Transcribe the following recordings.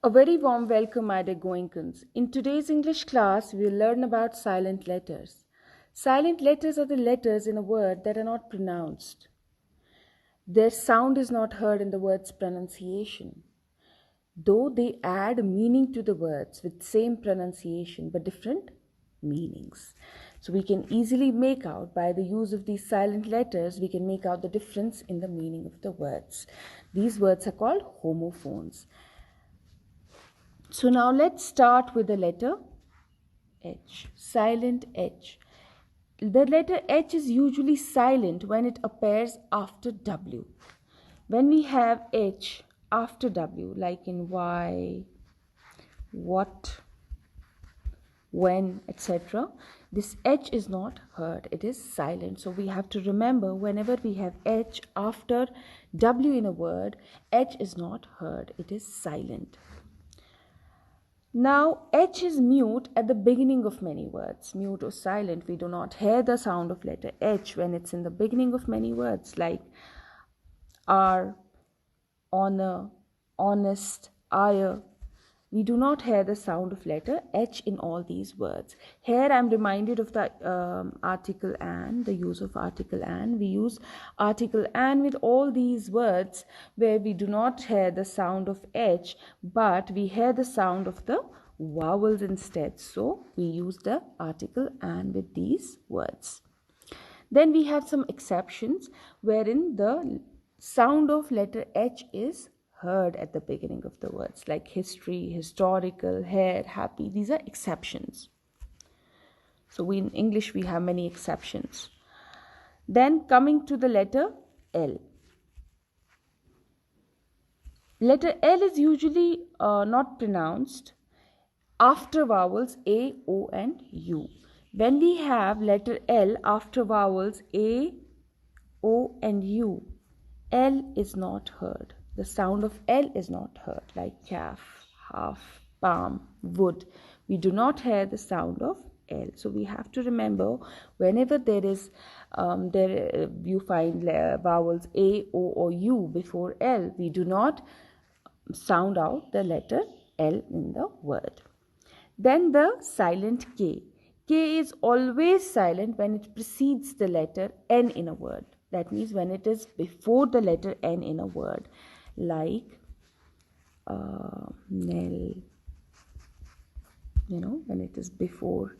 A very warm welcome, my dear Goenkans. In today's English class, we will learn about silent letters. Silent letters are the letters in a word that are not pronounced. Their sound is not heard in the word's pronunciation, though they add meaning to the words with same pronunciation but different meanings. So we can easily make out, by the use of these silent letters, we can make out the difference in the meaning of the words. These words are called homophones. So now let's start with the letter H, silent H. The letter H is usually silent when it appears after W. When we have H after W, like in why, what, when, etc., this H is not heard, it is silent. So we have to remember, whenever we have H after W in a word, H is not heard, it is silent. Now, H is mute at the beginning of many words. Mute or silent, we do not hear the sound of letter H when it's in the beginning of many words, like R, honor, honest, ire. We do not hear the sound of letter H in all these words. Here I am reminded of the article and, the use of article and. We use article and with all these words where we do not hear the sound of H, but we hear the sound of the vowels instead. So we use the article and with these words. Then we have some exceptions wherein the sound of letter H is heard at the beginning of the words, like history, historical, hair, happy. These are exceptions. So in English we have many exceptions. Then coming to the letter L. Letter L is usually not pronounced after vowels A, O and U. When we have letter L after vowels A, O and U, L is not heard. The sound of L is not heard, like calf, half, palm, wood. We do not hear the sound of L. So we have to remember, whenever there is you find vowels A, O or U before L, we do not sound out the letter L in the word. Then the silent K. K is always silent when it precedes the letter N in a word. That means when it is before the letter N in a word, like Nell, when it is before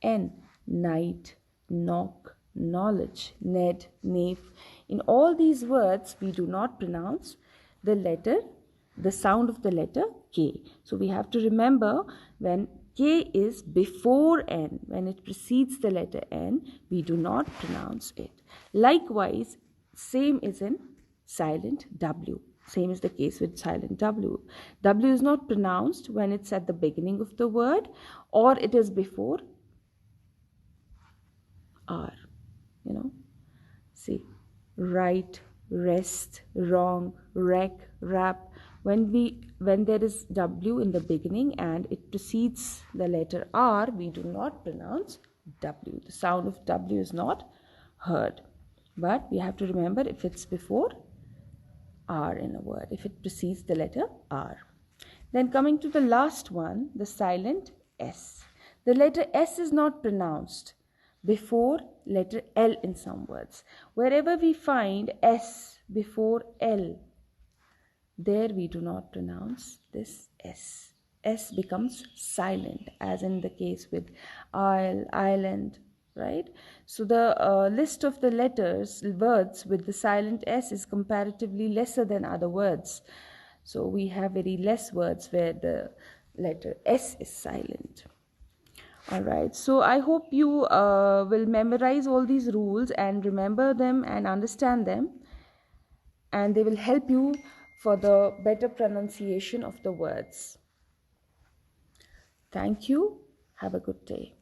N, night, knock, knowledge, Ned, knave. In all these words, we do not pronounce the sound of the letter K. So we have to remember, when K is before N, when it precedes the letter N, we do not pronounce it. Likewise, same is in silent W. Same is the case with silent W. W is not pronounced when it's at the beginning of the word or it is before R. See, right, rest, wrong, wreck, rap. When there is W in the beginning and it precedes the letter R, we do not pronounce W. The sound of W is not heard. But we have to remember, if it's before R in a word, if it precedes the letter R. Then coming to the last one, the silent S. The letter S is not pronounced before letter L in some words. Wherever we find S before L, there we do not pronounce this S. S becomes silent, as in the case with isle, island, right? So the list of the words with the silent S is comparatively lesser than other words. So we have very less words where the letter S is silent. Alright, so I hope you will memorize all these rules and remember them and understand them, and they will help you for the better pronunciation of the words. Thank you. Have a good day.